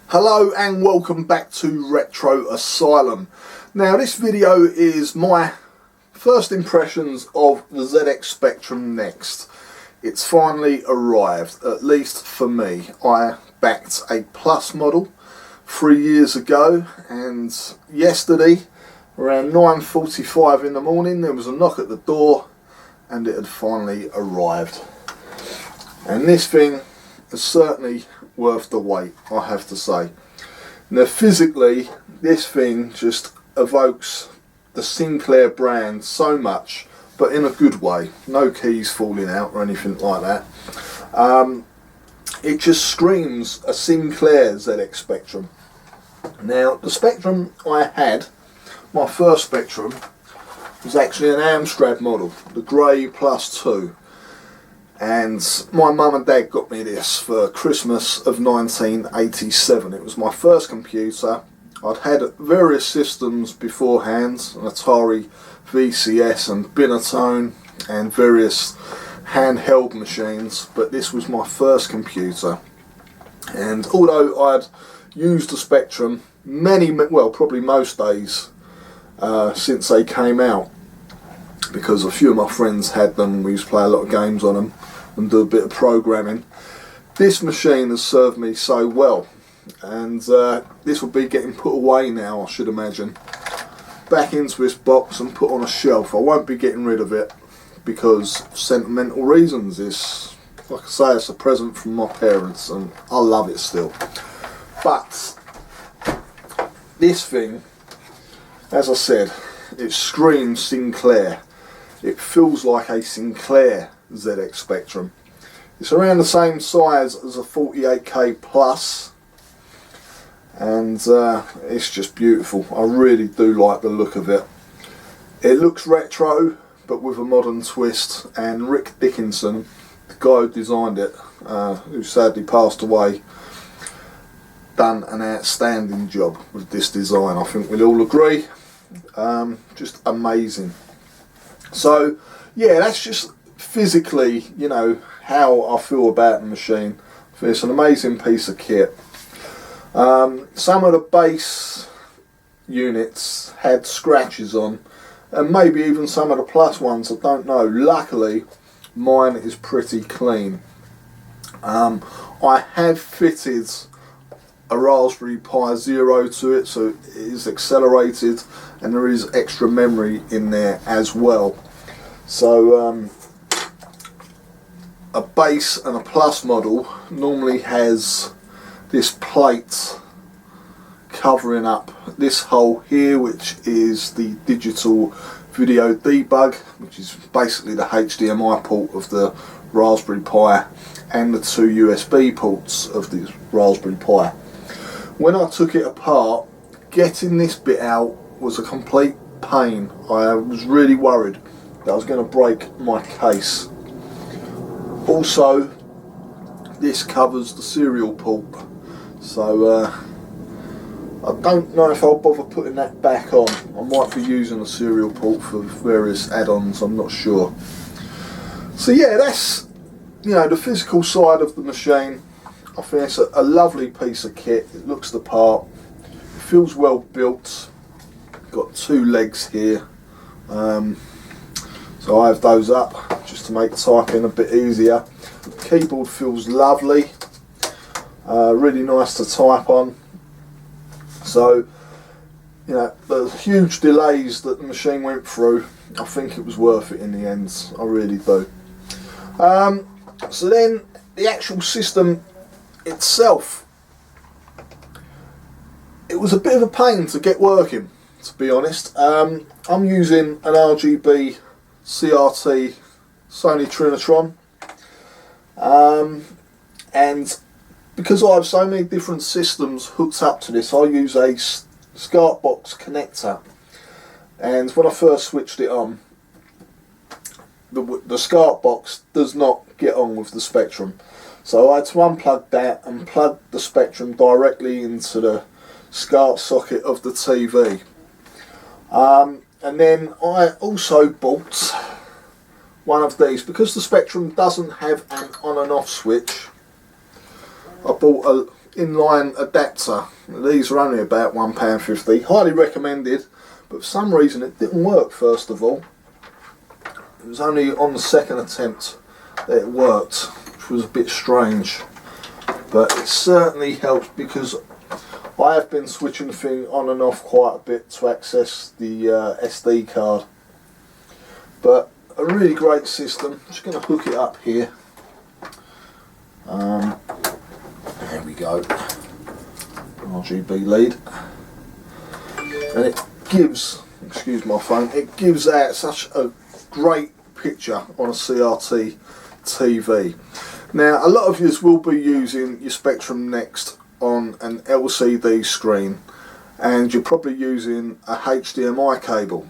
Hello and welcome back to Retro Asylum. Now this video is my first impressions of the ZX Spectrum Next. It's finally arrived, at least for me. I backed a Plus model 3 years ago, and yesterday around 9:45 in the morning there was a knock at the door and it had finally arrived. And this thing is certainly worth the wait, I have to say. Now physically this thing just evokes the Sinclair brand so much, but in a good way. No keys falling out or anything like that. It just screams a Sinclair ZX Spectrum. Now the Spectrum I had, my first Spectrum, was actually an Amstrad model, the Grey Plus 2. And my mum and dad got me this for Christmas of 1987. It was my first computer. I'd had various systems beforehand, an Atari VCS and Binatone and various handheld machines, but this was my first computer. And although I'd used the Spectrum probably most days since they came out, because a few of my friends had them, we used to play a lot of games on them and do a bit of programming. This machine has served me so well, and this will be getting put away now, I should imagine, back into this box and put on a shelf. I won't be getting rid of it because of sentimental reasons. It's, like I say, it's a present from my parents and I love it still. But this thing, as I said, it screams Sinclair. It feels like a Sinclair ZX Spectrum. It's around the same size as a 48K Plus, and it's just beautiful. I really do like the look of it. It looks retro but with a modern twist, and Rick Dickinson, the guy who designed it, who sadly passed away, done an outstanding job with this design. I think we'll all agree. Just amazing. So yeah, that's just physically, you know, how I feel about the machine. It's an amazing piece of kit. Some of the base units had scratches on, and maybe even some of the Plus ones, I don't know. Luckily mine is pretty clean. I have fitted a Raspberry Pi Zero to it, so it is accelerated and there is extra memory in there as well. So a base and a Plus model normally has this plate covering up this hole here, which is the digital video debug, which is basically the HDMI port of the Raspberry Pi and the two USB ports of the Raspberry Pi. When I took it apart, getting this bit out was a complete pain. I was really worried that I was going to break my case. Also, this covers the serial port, so I don't know if I'll bother putting that back on. I might be using a serial port for various add-ons, I'm not sure. So yeah, that's, you know, the physical side of the machine. I think it's a lovely piece of kit. It looks the part, it feels well built. Got two legs here, so I have those up just to make typing a bit easier. The keyboard feels lovely, really nice to type on. So, you know, the huge delays that the machine went through, I think it was worth it in the end. I really do. So then the actual system itself, it was a bit of a pain to get working, to be honest. I'm using an RGB CRT Sony Trinitron, and because I have so many different systems hooked up to this, I use a SCART box connector, and when I first switched it on, the SCART box does not get on with the Spectrum, so I had to unplug that and plug the Spectrum directly into the SCART socket of the TV. And then I also bought one of these. Because the Spectrum doesn't have an on and off switch, I bought a inline adapter. These are only about £1.50. Highly recommended, but for some reason it didn't work. First of all, it was only on the second attempt that it worked, which was a bit strange, but it certainly helped because I have been switching the thing on and off quite a bit to access the SD card. But a really great system. I'm just going to hook it up here. There we go. RGB lead. And it gives, excuse my phone, it gives out such a great picture on a CRT TV. Now, a lot of you will be using your Spectrum Next on an LCD screen, and you're probably using a HDMI cable.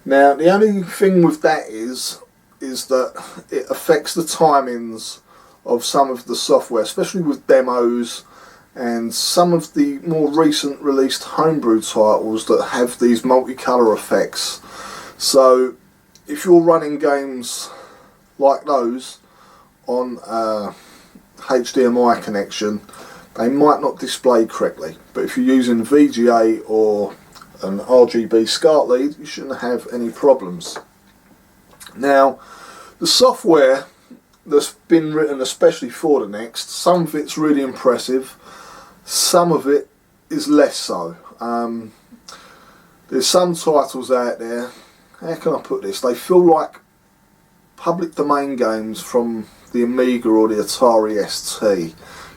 Now, the only thing with that is that it affects the timings of some of the software, especially with demos and some of the more recent released homebrew titles that have these multicolour effects. So if you're running games like those on a HDMI connection, they might not display correctly, but if you're using VGA or an RGB SCART lead, you shouldn't have any problems. Now, the software that's been written especially for the Next, some of it's really impressive, some of it is less so. There's some titles out there, how can I put this, they feel like public domain games from the Amiga or the Atari ST.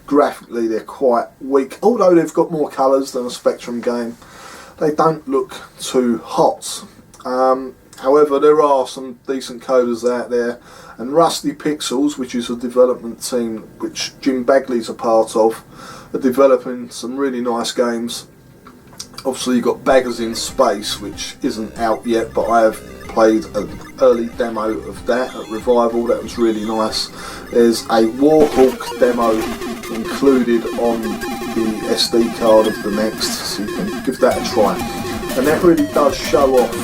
Graphically they're quite weak, although they've got more colours than a Spectrum game. They don't look too hot. However, there are some decent coders out there, and Rusty Pixels, which is a development team which Jim Bagley's a part of, are developing some really nice games. Obviously you've got Baggers in Space, which isn't out yet, but I have played an early demo of that at Revival. That was really nice. There's a Warhawk demo included on the SD card of the Next, so you can give that a try. And that really does show off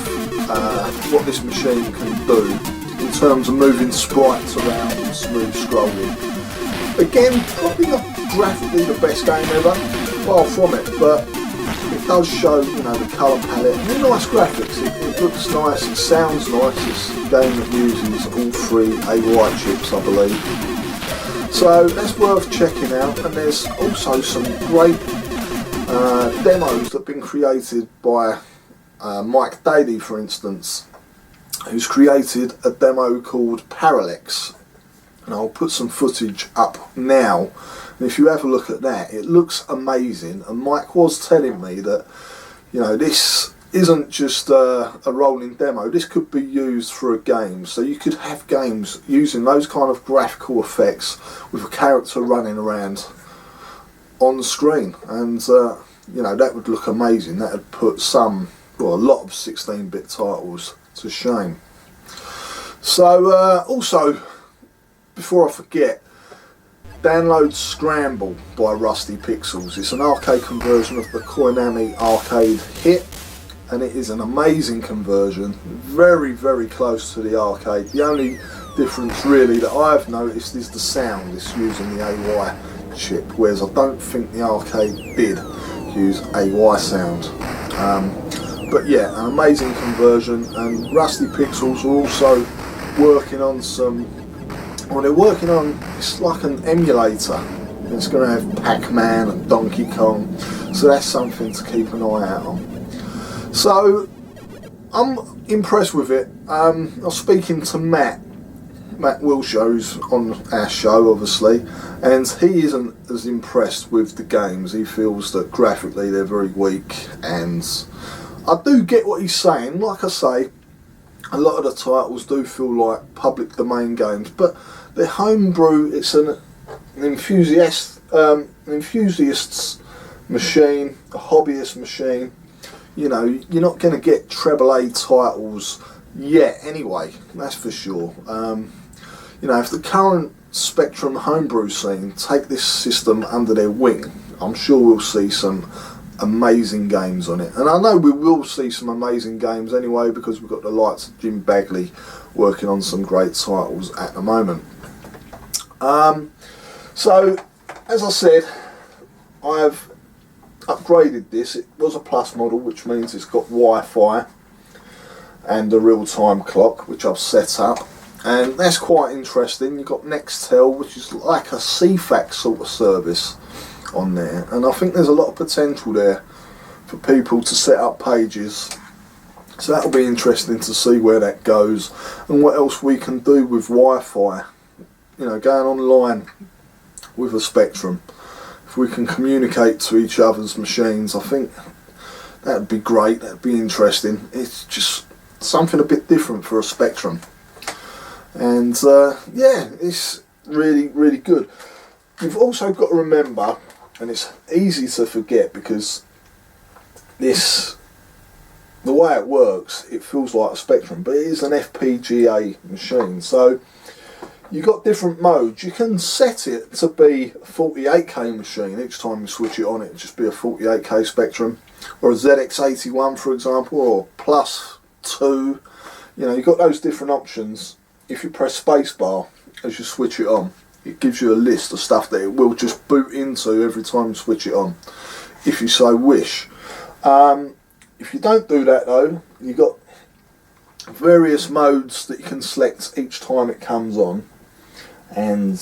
what this machine can do in terms of moving sprites around and smooth scrolling. Again, probably not graphically the best game ever, far from it, but it does show, you know, the colour palette and the nice graphics. It looks nice, it sounds nice. It's a game that uses all three AY chips, I believe. So that's worth checking out, and there's also some great demos that have been created by Mike Daly, for instance, who's created a demo called Parallax, and I'll put some footage up now, and if you have a look at that, it looks amazing. And Mike was telling me that, you know, this isn't just a rolling demo, this could be used for a game, so you could have games using those kind of graphical effects with a character running around on the screen, and you know, that would look amazing. That would put some, well, a lot of 16-bit titles to shame. So also, before I forget, download Scramble by Rusty Pixels. It's an arcade conversion of the Konami arcade hit, and it is an amazing conversion, very, very close to the arcade. The only difference really that I've noticed is the sound. It's using the AY chip, whereas I don't think the arcade did use AY sound. But yeah, an amazing conversion, and Rusty Pixels are also working on some, well, they're working on, it's like an emulator. It's going to have Pac-Man and Donkey Kong, so that's something to keep an eye out on. So I'm impressed with it. I was speaking to Matt Wilshire, who's on our show obviously, and he isn't as impressed with the games. He feels that graphically they're very weak, and I do get what he's saying. Like I say, a lot of the titles do feel like public domain games, but they're homebrew. It's an enthusiast's machine, a hobbyist machine. You know, you're not going to get AAA titles yet anyway, that's for sure. You know, if the current Spectrum homebrew scene take this system under their wing, I'm sure we'll see some amazing games on it, and I know we will see some amazing games anyway, because we've got the likes of Jim Bagley working on some great titles at the moment. So as I said, I've upgraded this. It was a plus model, which means it's got Wi-Fi and a real-time clock, which I've set up, and that's quite interesting. You've got Nextel, which is like a CFAX sort of service on there, and I think there's a lot of potential there for people to set up pages, so that'll be interesting to see where that goes and what else we can do with Wi-Fi, you know, going online with a Spectrum. If we can communicate to each other's machines, I think that'd be great, that'd be interesting. It's just something a bit different for a Spectrum, and yeah, it's really, really good. You've also got to remember, and it's easy to forget because the way it works, it feels like a Spectrum, but it is an FPGA machine. So you've got different modes. You can set it to be a 48K machine. Each time you switch it on, it'll just be a 48K Spectrum, or a ZX81 for example, or plus 2. You know, you've got those different options. If you press spacebar as you switch it on, it gives you a list of stuff that it will just boot into every time you switch it on, if you so wish. If you don't do that though, you've got various modes that you can select each time it comes on, and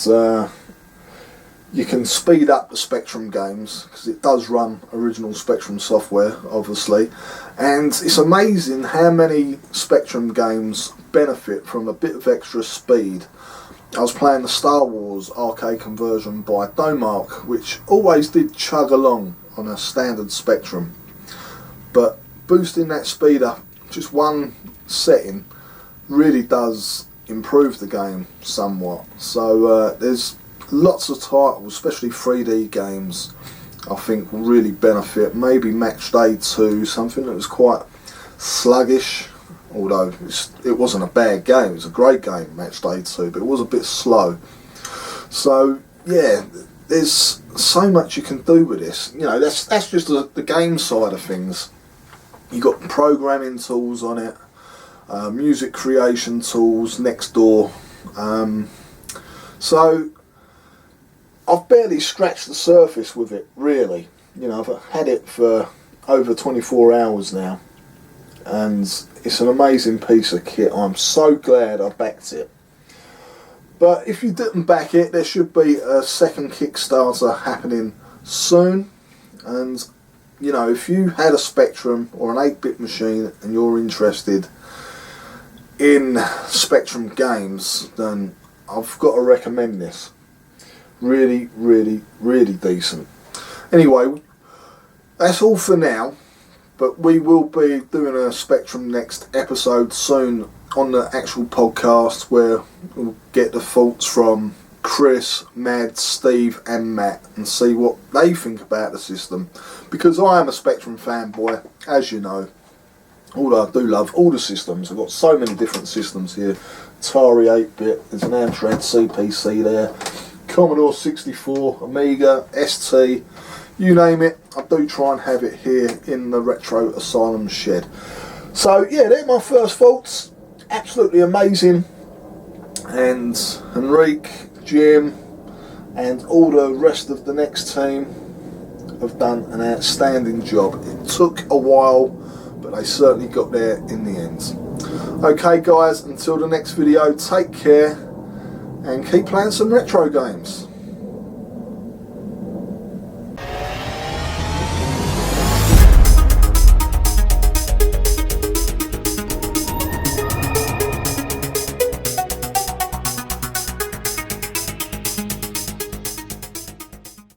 you can speed up the Spectrum games, because it does run original Spectrum software obviously, and it's amazing how many Spectrum games benefit from a bit of extra speed. I was playing the Star Wars arcade conversion by Domark, which always did chug along on a standard Spectrum, but boosting that speed up just one setting really does improve the game somewhat. So there's lots of titles, especially 3D games, I think will really benefit. Maybe Match Day 2, something that was quite sluggish, although it wasn't a bad game, it was a great game, Match Day 2, but it was a bit slow. So yeah, there's so much you can do with this. You know, that's just the game side of things. You've got programming tools on it, music creation tools next door. So I've barely scratched the surface with it, really. You know, I've had it for over 24 hours now, and it's an amazing piece of kit. I'm so glad I backed it. But if you didn't back it, there should be a second Kickstarter happening soon, and you know, if you had a Spectrum or an 8-bit machine and you're interested in Spectrum games, then I've got to recommend this. Really, really, really decent. Anyway, that's all for now, but we will be doing a Spectrum next episode soon on the actual podcast, where we'll get the thoughts from Chris, Mad, Steve and Matt, and see what they think about the system, because I am a Spectrum fanboy, as you know. Although I do love all the systems, I've got so many different systems here. Atari 8-bit, there's an Amstrad CPC there, Commodore 64, Amiga, ST, you name it, I do try and have it here in the Retro Asylum shed. So yeah, they're my first thoughts. Absolutely amazing, and Enrique, Jim and all the rest of the next team have done an outstanding job. It took a while, but they certainly got there in the end. Okay guys, until the next video, take care and keep playing some retro games.